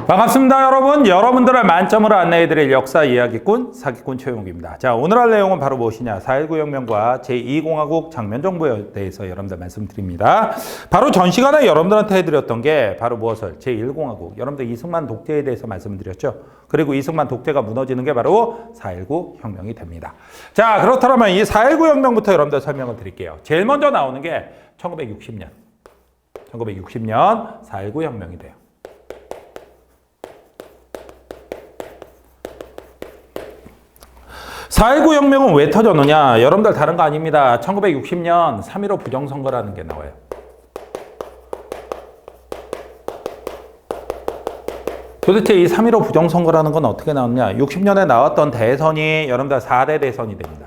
반갑습니다, 여러분. 여러분들을 만점으로 안내해드릴 역사 이야기꾼 사기꾼 최용욱입니다. 자, 오늘 할 내용은 바로 무엇이냐? 4.19 혁명과 제2공화국 장면정부에 대해서 여러분들 말씀드립니다. 바로 전 시간에 여러분들한테 해드렸던 게 바로 무엇을? 제1공화국. 여러분들 이승만 독재에 대해서 말씀드렸죠. 그리고 이승만 독재가 무너지는 게 바로 4.19 혁명이 됩니다. 자, 그렇다면 이 4.19 혁명부터 여러분들 설명을 드릴게요. 제일 먼저 나오는 게 1960년. 4.19 혁명이 돼요. 4.19 혁명은 왜 터졌느냐? 여러분들 다른 거 아닙니다. 1960년 3.15 부정선거라는 게 나와요. 도대체 이 3.15 부정선거라는 건 어떻게 나왔냐? 60년에 나왔던 대선이 여러분들 4대 대선이 됩니다.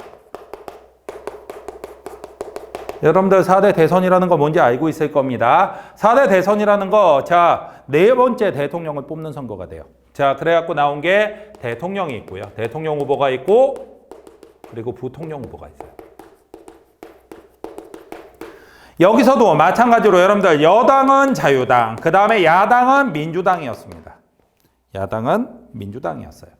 여러분들 4대 대선이라는 거 뭔지 알고 있을 겁니다. 4대 대선이라는 거, 자, 네 번째 대통령을 뽑는 선거가 돼요. 자, 그래갖고 나온 게 대통령이 있고요. 대통령 후보가 있고, 그리고 부통령 후보가 있어요. 여기서도 마찬가지로 여러분들 여당은 자유당, 그 다음에 야당은 민주당이었습니다. 야당은 민주당이었어요.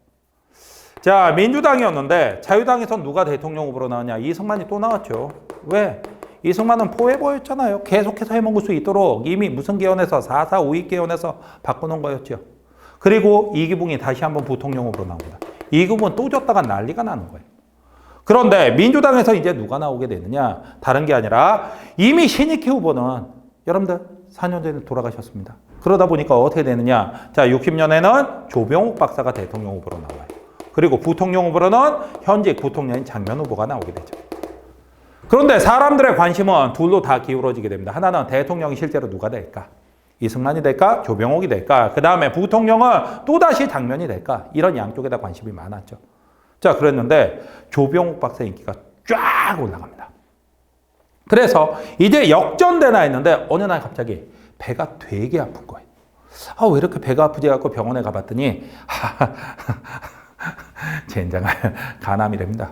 자, 민주당이었는데 자유당에서 누가 대통령 후보로 나왔냐? 이승만이 또 나왔죠. 왜? 이승만은 포회보였잖아요. 계속해서 해먹을 수 있도록 이미 무슨 개헌에서 4.4 우익 개헌에서 바꿔놓은 거였죠. 그리고 이기붕이 다시 한번 부통령 후보로 나옵니다. 이기붕은 또 졌다가 난리가 나는 거예요. 그런데 민주당에서 이제 누가 나오게 되느냐? 다른 게 아니라 이미 신익희 후보는 여러분들 4년 전에 돌아가셨습니다. 그러다 보니까 어떻게 되느냐? 자, 60년에는 조병욱 박사가 대통령 후보로 나와요. 그리고 부통령 후보로는 현직 부통령인 장면 후보가 나오게 되죠. 그런데 사람들의 관심은 둘로 다 기울어지게 됩니다. 하나는 대통령이 실제로 누가 될까? 이승만이 될까? 조병욱이 될까? 그 다음에 부통령은 또다시 장면이 될까? 이런 양쪽에다 관심이 많았죠. 자, 그랬는데 조병욱 박사 인기가 쫙 올라갑니다. 그래서 이제 역전되나 했는데 어느 날 갑자기 배가 되게 아픈 거예요. 아, 왜 이렇게 배가 아프지? 갖고 병원에 가봤더니 젠장할 간암이랍니다.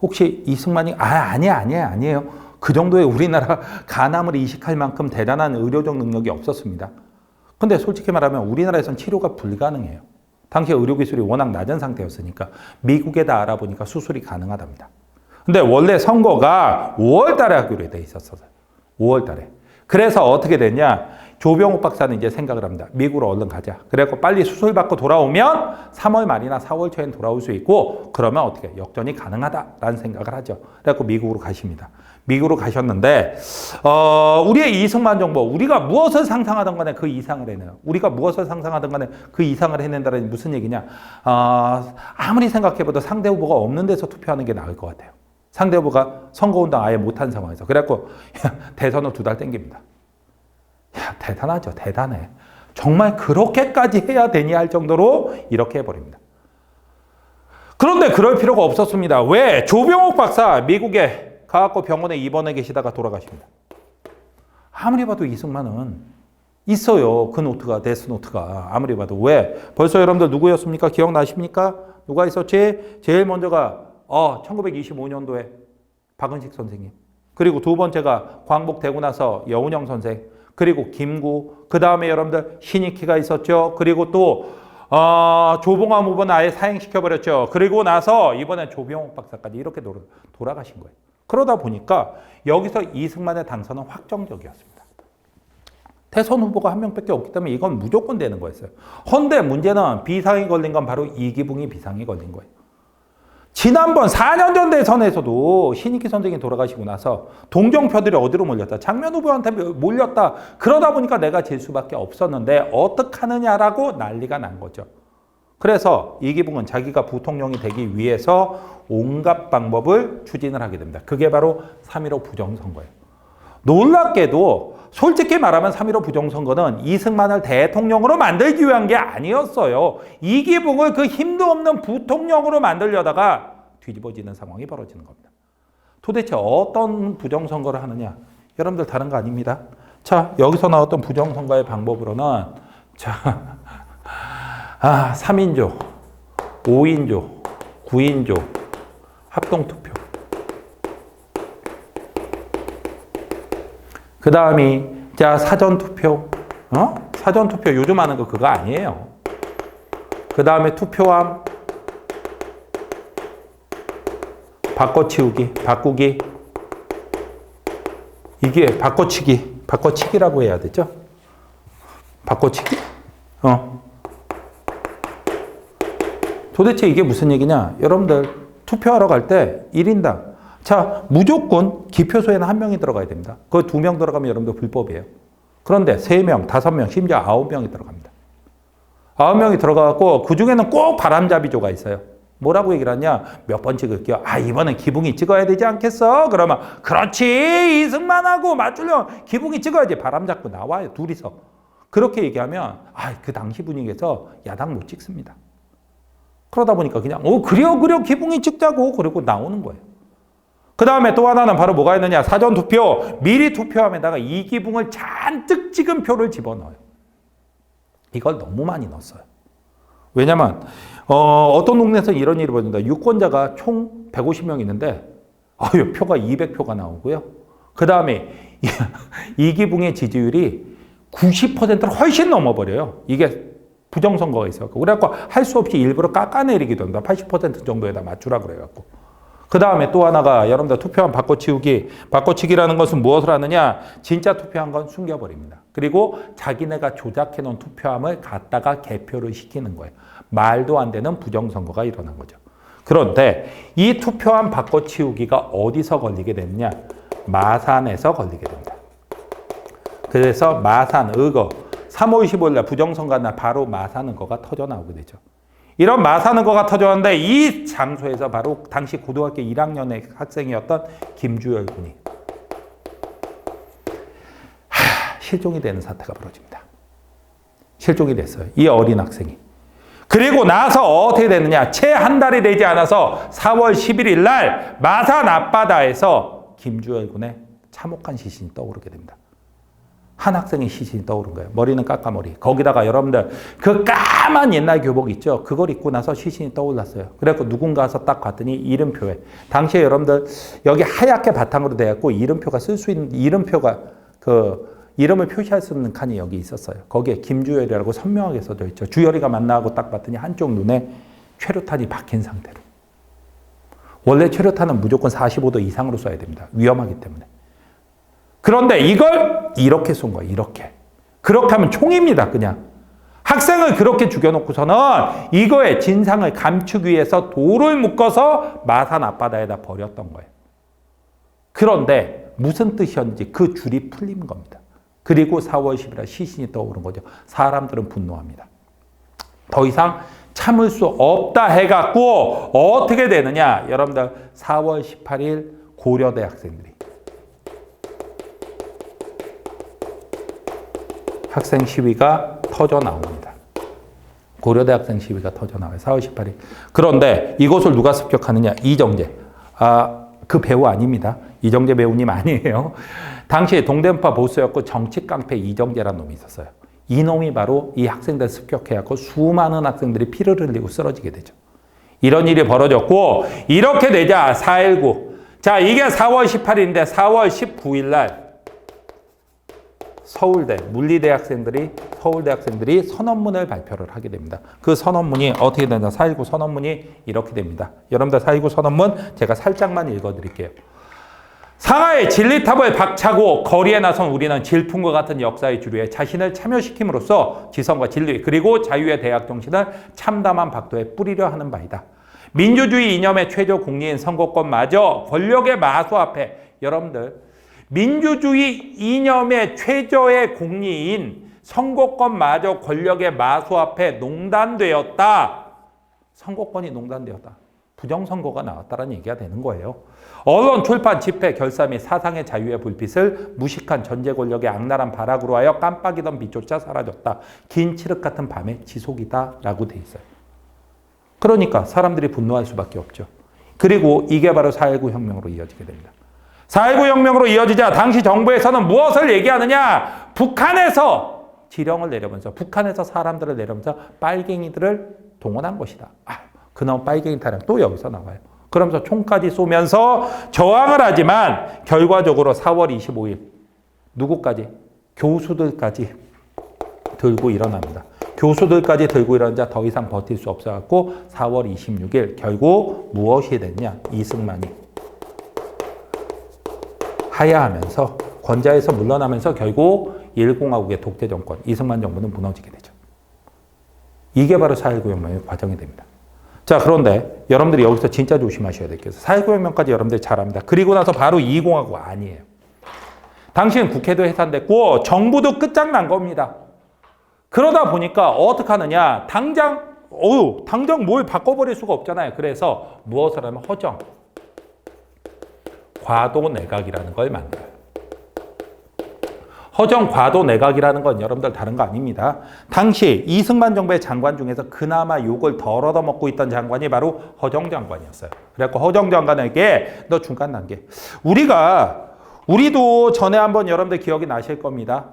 혹시 이승만이 아니에요. 그 정도의 우리나라 간암을 이식할 만큼 대단한 의료적 능력이 없었습니다. 근데 솔직히 말하면 우리나라에선 치료가 불가능해요. 당시 의료 기술이 워낙 낮은 상태였으니까 미국에다 알아보니까 수술이 가능하답니다. 근데 원래 선거가 5월 달에 하기로 돼 있었어요. 5월 달에. 그래서 어떻게 됐냐? 조병욱 박사는 이제 생각을 합니다. 미국으로 얼른 가자. 그래갖고 빨리 수술받고 돌아오면 3월 말이나 4월 초엔 돌아올 수 있고 그러면 어떻게 역전이 가능하다라는 생각을 하죠. 그래갖고 미국으로 가십니다. 미국으로 가셨는데 우리의 이승만 정부, 우리가 무엇을 상상하던 간에 그 이상을 해내요. 우리가 무엇을 상상하던 간에 그 이상을 해낸다는 무슨 얘기냐? 아무리 생각해봐도 상대 후보가 없는 데서 투표하는 게 나을 것 같아요. 상대 후보가 선거운동 아예 못한 상황에서. 그래갖고 대선을 2달 땡깁니다. 야, 대단하죠. 대단해. 정말 그렇게까지 해야 되니 할 정도로 이렇게 해버립니다. 그런데 그럴 필요가 없었습니다. 왜? 조병욱 박사 미국에 가갖고 병원에 입원해 계시다가 돌아가십니다. 아무리 봐도 이승만은 있어요. 그 노트가, 데스노트가. 아무리 봐도. 왜? 벌써 여러분들 누구였습니까? 기억나십니까? 누가 있었지? 제일 먼저가 1925년도에 박은식 선생님. 그리고 두 번째가 광복되고 나서 여운형 선생. 그리고 김구. 그 다음에 여러분들 신익희가 있었죠. 그리고 또 조봉암 후보는 아예 사행시켜버렸죠. 그리고 나서 이번에 조병욱 박사까지 이렇게 돌아가신 거예요. 그러다 보니까 여기서 이승만의 당선은 확정적이었습니다. 대선 후보가 한 명밖에 없기 때문에 이건 무조건 되는 거였어요. 헌데 문제는 비상이 걸린 건 바로 이기붕이 비상이 걸린 거예요. 지난번 4년 전 대선에서도 신익희 선생이 돌아가시고 나서 동정표들이 어디로 몰렸다? 장면 후보한테 몰렸다. 그러다 보니까 내가 질 수밖에 없었는데 어떡하느냐라고 난리가 난 거죠. 그래서 이기붕은 자기가 부통령이 되기 위해서 온갖 방법을 추진을 하게 됩니다. 그게 바로 3.15 부정선거예요. 놀랍게도 솔직히 말하면 3.15 부정선거는 이승만을 대통령으로 만들기 위한 게 아니었어요. 이기붕을 그 힘도 없는 부통령으로 만들려다가 뒤집어지는 상황이 벌어지는 겁니다. 도대체 어떤 부정선거를 하느냐? 여러분들 다른 거 아닙니다. 자, 여기서 나왔던 부정선거의 방법으로는 자, 3인조, 5인조, 9인조, 합동투표. 그 다음이 자, 사전투표. 사전투표 요즘 하는 거 그거 아니에요. 그 다음에 투표함. 바꿔치우기, 바꾸기. 이게 바꿔치기, 바꿔치기라고 해야 되죠? 바꿔치기? 도대체 이게 무슨 얘기냐? 여러분들 투표하러 갈 때 1인당. 자, 무조건 기표소에는 1명이 들어가야 됩니다. 그 2명 들어가면 여러분들 불법이에요. 그런데 3명, 5명, 심지어 9명이 들어갑니다. 9명이 들어가고 그 중에는 꼭 바람잡이조가 있어요. 뭐라고 얘기를 하냐? 몇 번 찍을게요. 이번엔 기붕이 찍어야 되지 않겠어? 그러면 그렇지, 이승만하고 맞추려면 기붕이 찍어야지. 바람 잡고 나와요, 둘이서. 그렇게 얘기하면 그 당시 분위기에서 야당 못 찍습니다. 그러다 보니까 그냥 그래요 기붕이 찍자고 그러고 나오는 거예요. 그 다음에 또 하나는 바로 뭐가 있느냐? 사전투표, 미리 투표함에다가 이 기붕을 잔뜩 찍은 표를 집어넣어요. 이걸 너무 많이 넣었어요. 왜냐면 어떤 동네에서 이런 일이 벌어진다. 유권자가 총 150명 있는데 표가 200표가 나오고요. 그 다음에 이 기붕의 지지율이 90%를 훨씬 넘어버려요. 이게 부정선거가 있어요. 그래갖고 할 수 없이 일부러 깎아내리기도 합니다. 80% 정도에다 맞추라 그래갖고. 그 다음에 또 하나가 여러분들 투표함 바꿔치우기. 바꿔치기라는 것은 무엇을 하느냐? 진짜 투표한 건 숨겨버립니다. 그리고 자기네가 조작해놓은 투표함을 갖다가 개표를 시키는 거예요. 말도 안 되는 부정선거가 일어난 거죠. 그런데 이 투표함 바꿔치우기가 어디서 걸리게 되느냐? 마산에서 걸리게 됩니다. 그래서 마산, 의거, 3월 25일 날 부정선거 날 바로 마산 의거가 터져 나오게 되죠. 이런 마산 의거가 터졌는데 이 장소에서 바로 당시 고등학교 1학년의 학생이었던 김주열 군이 실종이 되는 사태가 벌어집니다. 실종이 됐어요. 이 어린 학생이. 그리고 나서 어떻게 됐느냐? 채 한 달이 되지 않아서 4월 11일 날 마산 앞바다에서 김주열 군의 참혹한 시신이 떠오르게 됩니다. 한 학생의 시신이 떠오른 거예요. 머리는 까까머리. 거기다가 여러분들 그 까만 옛날 교복 있죠? 그걸 입고 나서 시신이 떠올랐어요. 그래서 누군가 와서 딱 봤더니 이름표에. 당시에 여러분들 여기 하얗게 바탕으로 되었고 이름표가 쓸 수 있는 이름표가 이름을 표시할 수 있는 칸이 여기 있었어요. 거기에 김주열이라고 선명하게 써져 있죠. 주열이가 만나고 딱 봤더니 한쪽 눈에 최루탄이 박힌 상태로. 원래 최루탄은 무조건 45도 이상으로 쏴야 됩니다. 위험하기 때문에. 그런데 이걸 이렇게 쏜 거예요. 이렇게. 그렇게 하면 총입니다. 그냥. 학생을 그렇게 죽여놓고서는 이거의 진상을 감추기 위해서 돌을 묶어서 마산 앞바다에다 버렸던 거예요. 그런데 무슨 뜻이었는지 그 줄이 풀린 겁니다. 그리고 4월 10일에 시신이 떠오른 거죠. 사람들은 분노합니다. 더 이상 참을 수 없다 해갖고 어떻게 되느냐. 여러분들 4월 18일 고려대 학생들이 학생 시위가 터져 나옵니다. 고려대 학생 시위가 터져 나와요. 4월 18일. 그런데 이것을 누가 습격하느냐? 이정재. 그 배우 아닙니다. 이정재 배우님 아니에요. 당시에 동대문파 보수였고 정치 깡패 이정재라는 놈이 있었어요. 이 놈이 바로 이 학생들 습격해갖고 수많은 학생들이 피를 흘리고 쓰러지게 되죠. 이런 일이 벌어졌고 이렇게 되자 4.19. 자, 이게 4월 18일인데 4월 19일 날 서울대 학생들이 선언문을 발표를 하게 됩니다. 그 선언문이 어떻게 되냐? 4.19 선언문이 이렇게 됩니다. 여러분들 4.19 선언문 제가 살짝만 읽어드릴게요. 상하의 진리탑을 박차고 거리에 나선 우리는 질풍과 같은 역사의 주류에 자신을 참여시킴으로써 지성과 진리 그리고 자유의 대학 정신을 참담한 박도에 뿌리려 하는 바이다. 민주주의 이념의 최저 공리인 선거권마저 권력의 마수 앞에 여러분들 민주주의 이념의 최저의 공리인 선거권마저 권력의 마수 앞에 농단되었다. 선거권이 농단되었다. 부정선거가 나왔다는 얘기가 되는 거예요. 언론, 출판, 집회, 결사 및 사상의 자유의 불빛을 무식한 전제 권력의 악랄한 발악으로 하여 깜빡이던 빛조차 사라졌다. 긴 칠흑 같은 밤의 지속이다 라고 돼 있어요. 그러니까 사람들이 분노할 수밖에 없죠. 그리고 이게 바로 4.19 혁명으로 이어지게 됩니다. 4.19 혁명으로 이어지자 당시 정부에서는 무엇을 얘기하느냐? 북한에서 지령을 내려면서 북한에서 사람들을 내려면서 빨갱이들을 동원한 것이다. 그나마 빨갱이 타령 또 여기서 나와요. 그러면서 총까지 쏘면서 저항을 하지만 결과적으로 4월 25일 누구까지? 교수들까지 들고 일어납니다. 교수들까지 들고 일어나자 더 이상 버틸 수 없어갖고 4월 26일 결국 무엇이 됐냐? 이승만이 하야하면서 권좌에서 물러나면서 결국 1공화국의 독재 정권, 이승만 정부는 무너지게 되죠. 이게 바로 4.19 혁명의 과정이 됩니다. 자, 그런데 여러분들이 여기서 진짜 조심하셔야 될 게 있어요. 4.19 혁명까지 여러분들이 잘 압니다. 그리고 나서 바로 2공화국 아니에요. 당시엔 국회도 해산됐고 정부도 끝장난 겁니다. 그러다 보니까 어떻게 하느냐. 당장 뭘 바꿔버릴 수가 없잖아요. 그래서 무엇을 하면 허정, 과도 내각이라는 걸 만들어요. 허정 과도 내각이라는 건 여러분들 다른 거 아닙니다. 당시 이승만 정부의 장관 중에서 그나마 욕을 덜 얻어먹고 있던 장관이 바로 허정 장관이었어요. 그래갖고 허정 장관에게 너 중간 단계. 우리도 전에 한번 여러분들 기억이 나실 겁니다.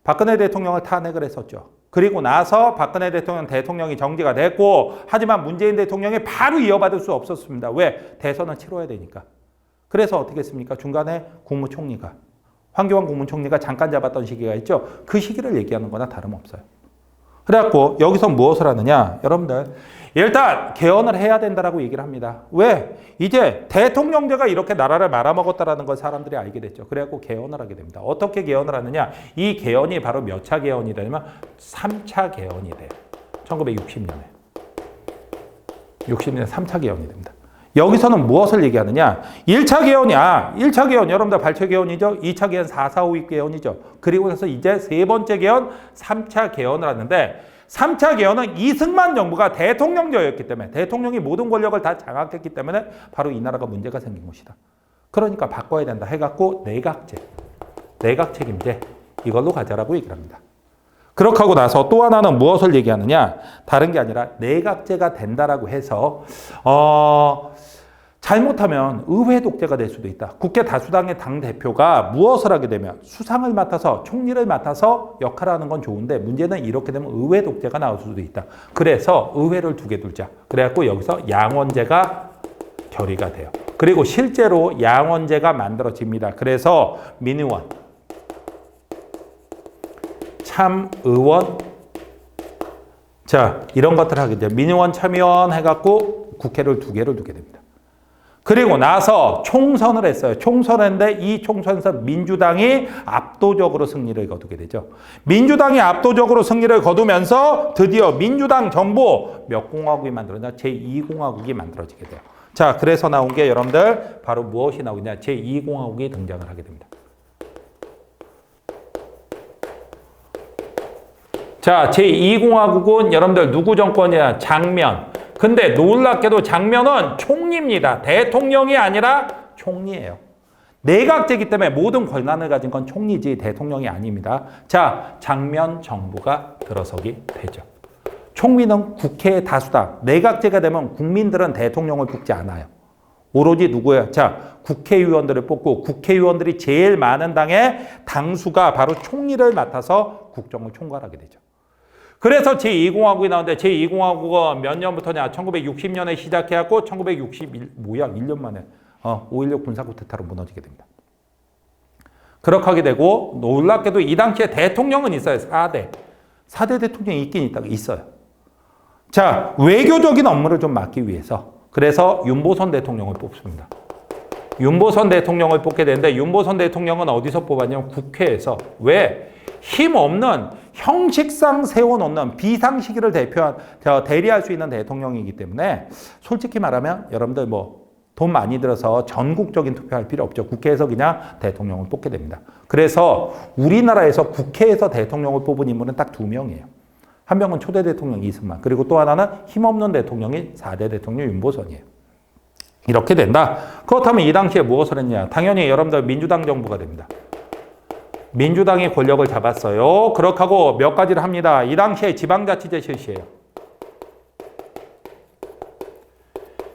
박근혜 대통령을 탄핵을 했었죠. 그리고 나서 박근혜 대통령이 정지가 됐고 하지만 문재인 대통령이 바로 이어받을 수 없었습니다. 왜? 대선을 치러야 되니까. 그래서 어떻게 했습니까? 중간에 국무총리가 황교안 국무총리가 잠깐 잡았던 시기가 있죠. 그 시기를 얘기하는 거나 다름없어요. 그래갖고 여기서 무엇을 하느냐. 여러분들 일단 개헌을 해야 된다라고 얘기를 합니다. 왜? 이제 대통령제가 이렇게 나라를 말아먹었다라는 걸 사람들이 알게 됐죠. 그래갖고 개헌을 하게 됩니다. 어떻게 개헌을 하느냐. 이 개헌이 바로 몇 차 개헌이 되냐면 3차 개헌이 돼요. 1960년에. 60년에 3차 개헌이 됩니다. 여기서는 무엇을 얘기하느냐? 1차 개헌이, 1차 개헌, 여러분들 발췌 개헌이죠? 2차 개헌 4.4.5 개헌이죠? 그리고 나서 이제 세 번째 개헌, 3차 개헌을 하는데, 3차 개헌은 이승만 정부가 대통령제였기 때문에, 대통령이 모든 권력을 다 장악했기 때문에 바로 이 나라가 문제가 생긴 것이다. 그러니까 바꿔야 된다 해갖고 내각제, 내각 책임제, 이걸로 가자라고 얘기를 합니다. 그렇게 하고 나서 또 하나는 무엇을 얘기하느냐? 다른 게 아니라 내각제가 된다라고 해서 잘못하면 의회 독재가 될 수도 있다. 국회 다수당의 당대표가 무엇을 하게 되면 수상을 맡아서 총리를 맡아서 역할을 하는 건 좋은데 문제는 이렇게 되면 의회 독재가 나올 수도 있다. 그래서 의회를 두 개 둘자. 그래갖고 여기서 양원제가 결의가 돼요. 그리고 실제로 양원제가 만들어집니다. 그래서 민의원, 참의원, 자 이런 것들을 하게 돼요. 민의원, 참의원 해갖고 국회를 두 개를 두게 됩니다. 그리고 나서 총선을 했어요. 총선했는데 이 총선에서 민주당이 압도적으로 승리를 거두게 되죠. 민주당이 압도적으로 승리를 거두면서 드디어 민주당 정부 몇 공화국이 만들어졌냐? 제2공화국이 만들어지게 돼요. 자, 그래서 나온 게 여러분들 바로 무엇이 나오냐? 제2공화국이 등장을 하게 됩니다. 자, 제2공화국은 여러분들 누구 정권이야? 장면. 근데 놀랍게도 장면은 총리입니다. 대통령이 아니라 총리예요. 내각제이기 때문에 모든 권한을 가진 건 총리지 대통령이 아닙니다. 자, 장면 정부가 들어서게 되죠. 총리는 국회의 다수당, 내각제가 되면 국민들은 대통령을 뽑지 않아요. 오로지 누구예요? 자, 국회의원들을 뽑고 국회의원들이 제일 많은 당의 당수가 바로 총리를 맡아서 국정을 총괄하게 되죠. 그래서 제2공화국이 나오는데 제2공화국은 몇 년부터냐? 1960년에 시작해갖고 1년 만에 5.16 군사쿠데타로 무너지게 됩니다. 그렇게 하게 되고 놀랍게도 이 당시에 대통령은 있어요. 4대 대통령이 있긴 있어요. 자, 외교적인 업무를 좀 맡기 위해서 그래서 윤보선 대통령을 뽑습니다. 윤보선 대통령을 뽑게 되는데 윤보선 대통령은 어디서 뽑았냐면 국회에서. 왜? 힘없는 형식상 세워놓는 비상시기를 대리할 수 있는 대통령이기 때문에 솔직히 말하면 여러분들 돈 많이 들어서 전국적인 투표할 필요 없죠. 국회에서 그냥 대통령을 뽑게 됩니다. 그래서 우리나라에서 국회에서 대통령을 뽑은 인물은 딱 2명이에요. 한 명은 초대 대통령 이승만, 그리고 또 하나는 힘없는 대통령이 4대 대통령 윤보선이에요. 이렇게 된다. 그렇다면 이 당시에 무엇을 했냐? 당연히 여러분들 민주당 정부가 됩니다. 민주당이 권력을 잡았어요. 그렇게 하고 몇 가지를 합니다. 이 당시에 지방자치제 실시해요.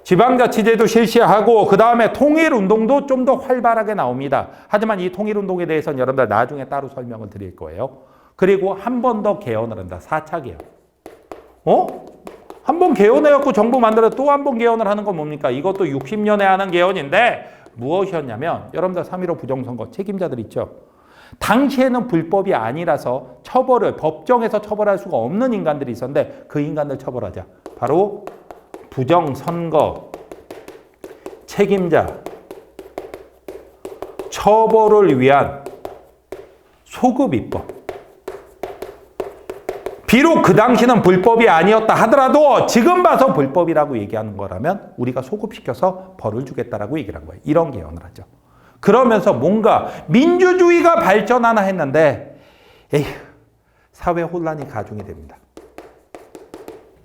지방자치제도 실시하고 그 다음에 통일운동도 좀 더 활발하게 나옵니다. 하지만 이 통일운동에 대해서는 여러분들 나중에 따로 설명을 드릴 거예요. 그리고 한 번 더 개헌을 한다. 4차 개헌. 한 번 개헌해갖고 정부 만들어 또 한 번 개헌을 하는 건 뭡니까? 이것도 60년에 하는 개헌인데 무엇이었냐면 여러분들 3.15 부정선거 책임자들 있죠. 당시에는 불법이 아니라서 법정에서 처벌할 수가 없는 인간들이 있었는데 그 인간들 처벌하자. 바로 부정선거 책임자 처벌을 위한 소급입법. 비록 그 당시는 불법이 아니었다 하더라도 지금 봐서 불법이라고 얘기하는 거라면 우리가 소급시켜서 벌을 주겠다라고 얘기를 한 거예요. 이런 개헌을 하죠. 그러면서 뭔가 민주주의가 발전하나 했는데 사회 혼란이 가중이 됩니다.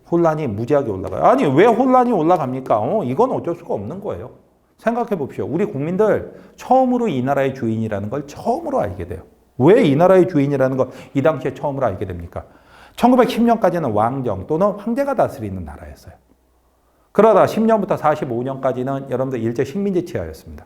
혼란이 무지하게 올라가요. 아니 왜 혼란이 올라갑니까? 이건 어쩔 수가 없는 거예요. 생각해 봅시오. 우리 국민들 처음으로 이 나라의 주인이라는 걸 처음으로 알게 돼요. 왜 이 나라의 주인이라는 걸 이 당시에 처음으로 알게 됩니까? 1910년까지는 왕정 또는 황제가 다스리는 나라였어요. 그러다 10년부터 45년까지는 여러분들 일제 식민지 치하였습니다.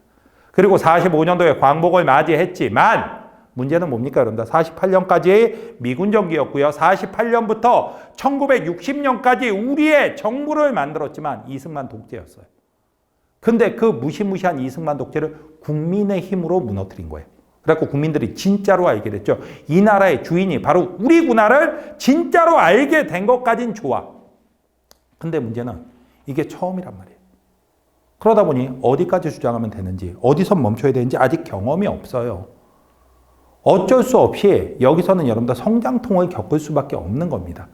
그리고 45년도에 광복을 맞이했지만 문제는 뭡니까? 여러분들 48년까지 미군 정기였고요. 48년부터 1960년까지 우리의 정부를 만들었지만 이승만 독재였어요. 근데 그 무시무시한 이승만 독재를 국민의 힘으로 무너뜨린 거예요. 그래갖고 국민들이 진짜로 알게 됐죠. 이 나라의 주인이 바로 우리구나를 진짜로 알게 된 것까진 좋아. 근데 문제는 이게 처음이란 말이에요. 그러다 보니 어디까지 주장하면 되는지, 어디서 멈춰야 되는지 아직 경험이 없어요. 어쩔 수 없이 여기서는 여러분들 성장통을 겪을 수밖에 없는 겁니다.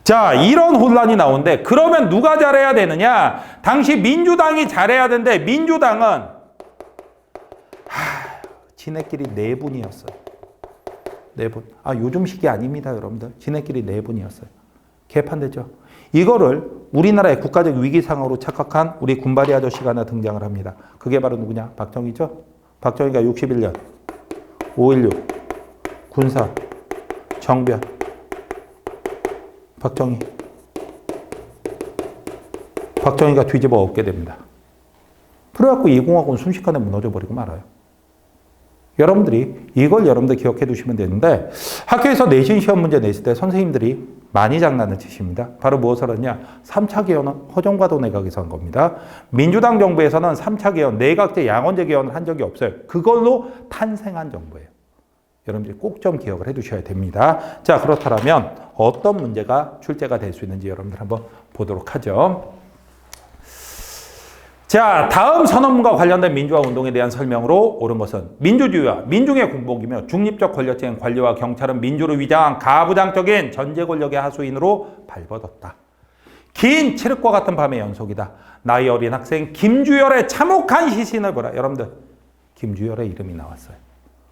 자, 이런 혼란이 나오는데 그러면 누가 잘해야 되느냐? 당시 민주당이 잘해야 되는데 민주당은 지네끼리 네 분이었어요. 네 분. 요즘식이 아닙니다, 여러분들. 지네끼리 네 분이었어요. 개판되죠. 이거를 우리나라의 국가적 위기 상황으로 착각한 우리 군바리 아저씨가 하나 등장을 합니다. 그게 바로 누구냐? 박정희죠. 박정희가 61년 5.16 군사 정변 박정희가 뒤집어 엎게 됩니다. 그래갖고 이 공화국은 순식간에 무너져 버리고 말아요. 여러분들 기억해 두시면 되는데 학교에서 내신 시험 문제 냈을 때 선생님들이 많이 장난을 치십니다. 바로 무엇을 하냐? 3차 개헌은 허정과도 내각에서 한 겁니다. 민주당 정부에서는 3차 개헌, 내각제 양원제 개헌을 한 적이 없어요. 그걸로 탄생한 정부예요. 여러분들이 꼭 좀 기억을 해 두셔야 됩니다. 자, 그렇다면 어떤 문제가 출제가 될 수 있는지 여러분들 한번 보도록 하죠. 자, 다음 선언문과 관련된 민주화 운동에 대한 설명으로 옳은 것은 민주주의와 민중의 공복이며 중립적 권력쟁 관리와 경찰은 민주를 위장한 가부장적인 전제 권력의 하수인으로 발버둥다. 긴 칠흑과 같은 밤의 연속이다. 나이 어린 학생 김주열의 참혹한 시신을 보라. 여러분들, 김주열의 이름이 나왔어요.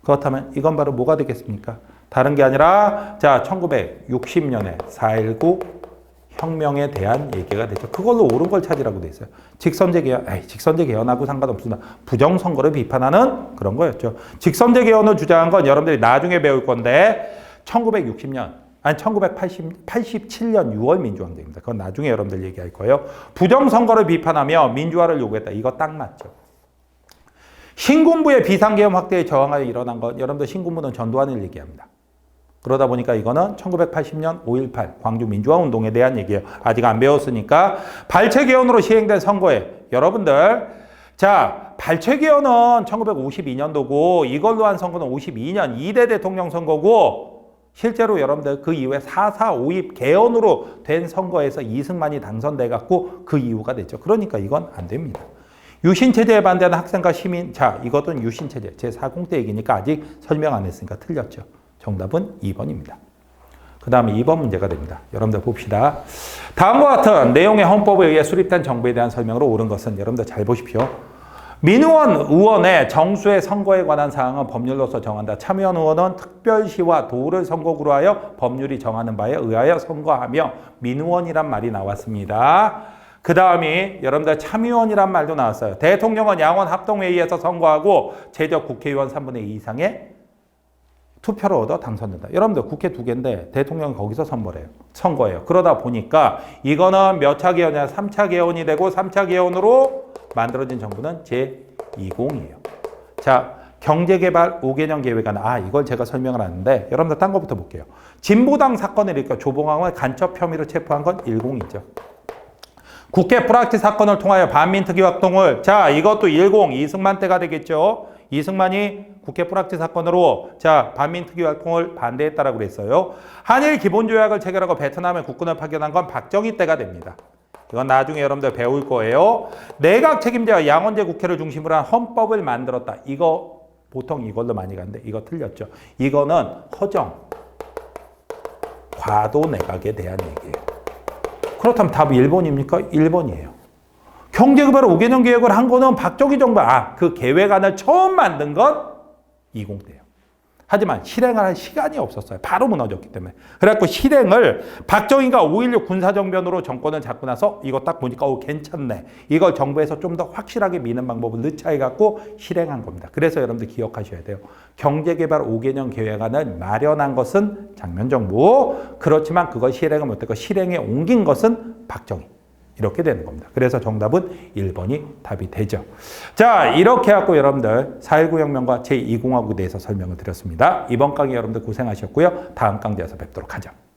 그렇다면 이건 바로 뭐가 되겠습니까? 다른 게 아니라 자, 1960년에 4.19 혁명에 대한 얘기가 되죠. 그걸로 옳은 걸 찾으라고 돼 있어요. 직선제 개헌하고 상관없습니다. 부정선거를 비판하는 그런 거였죠. 직선제 개헌을 주장한 건 여러분들이 나중에 배울 건데 1987년 6월 민주항쟁입니다. 그건 나중에 여러분들 얘기할 거예요. 부정선거를 비판하며 민주화를 요구했다. 이거 딱 맞죠. 신군부의 비상계엄 확대에 저항하여 일어난 것, 여러분들 신군부는 전두환을 얘기합니다. 그러다 보니까 이거는 1980년 5.18 광주 민주화 운동에 대한 얘기예요. 아직 안 배웠으니까. 발췌 개헌으로 시행된 선거에 여러분들, 자, 발췌 개헌은 1952년도고 이걸로 한 선거는 52년 2대 대통령 선거고 실제로 여러분들 그 이후에 4.4.5.입 개헌으로 된 선거에서 이승만이 당선돼 갖고 그 이유가 됐죠. 그러니까 이건 안 됩니다. 유신체제에 반대하는 학생과 시민, 자, 이것은 유신체제 제4공태 얘기니까 아직 설명 안 했으니까 틀렸죠. 정답은 2번입니다. 그 다음에 2번 문제가 됩니다. 여러분들 봅시다. 다음과 같은 내용의 헌법에 의해 수립된 정부에 대한 설명으로 옳은 것은 여러분들 잘 보십시오. 민의원 의원의 정수의 선거에 관한 사항은 법률로서 정한다. 참여원 의원은 특별시와 도를 선거구로 하여 법률이 정하는 바에 의하여 선거하며 민의원이란 말이 나왔습니다. 그 다음이 여러분들 참의원이란 말도 나왔어요. 대통령은 양원 합동회의에서 선거하고 제적 국회의원 3분의 2 이상의 투표를 얻어 당선된다. 여러분들 국회 2개인데 대통령이 거기서 선거예요. 그러다 보니까 이거는 몇 차 개헌이냐? 3차 개헌이 되고 3차 개헌으로 만들어진 정부는 제20이에요. 자, 경제개발 5개년 계획안. 이걸 제가 설명을 하는데 여러분들 딴 거부터 볼게요. 진보당 사건을 일으켜 조봉왕을 간첩 혐의로 체포한 건 10이죠. 국회 프락치 사건을 통하여 반민특위 활동을, 자, 이것도 10, 이승만 때가 되겠죠. 이승만이 국회 뿌락지 사건으로 자 반민특위 활동을 반대했다라고 그랬어요. 한일 기본조약을 체결하고 베트남에 국군을 파견한 건 박정희 때가 됩니다. 이건 나중에 여러분들 배울 거예요. 내각 책임자와 양원제 국회를 중심으로 한 헌법을 만들었다. 이거 보통 이걸로 많이 가는데 이거 틀렸죠. 이거는 허정, 과도 내각에 대한 얘기예요. 그렇다면 답이 1번입니까? 1번이에요. 경제개발 5개년 계획을 한 거는 박정희 정부, 그 계획안을 처음 만든 건 20대예요. 하지만 실행을 할 시간이 없었어요. 바로 무너졌기 때문에. 그래갖고 실행을 박정희가 5.16 군사정변으로 정권을 잡고 나서 이거 딱 보니까 괜찮네. 이걸 정부에서 좀 더 확실하게 미는 방법을 넣자해갖고 실행한 겁니다. 그래서 여러분들 기억하셔야 돼요. 경제개발 5개년 계획안을 마련한 것은 장면정부. 그렇지만 그걸 실행을 못했고 실행에 옮긴 것은 박정희. 이렇게 되는 겁니다. 그래서 정답은 1번이 답이 되죠. 자, 이렇게 해갖고 여러분들 4.19 혁명과 제2공화국에 대해서 설명을 드렸습니다. 이번 강의 여러분들 고생하셨고요. 다음 강좌에서 뵙도록 하죠.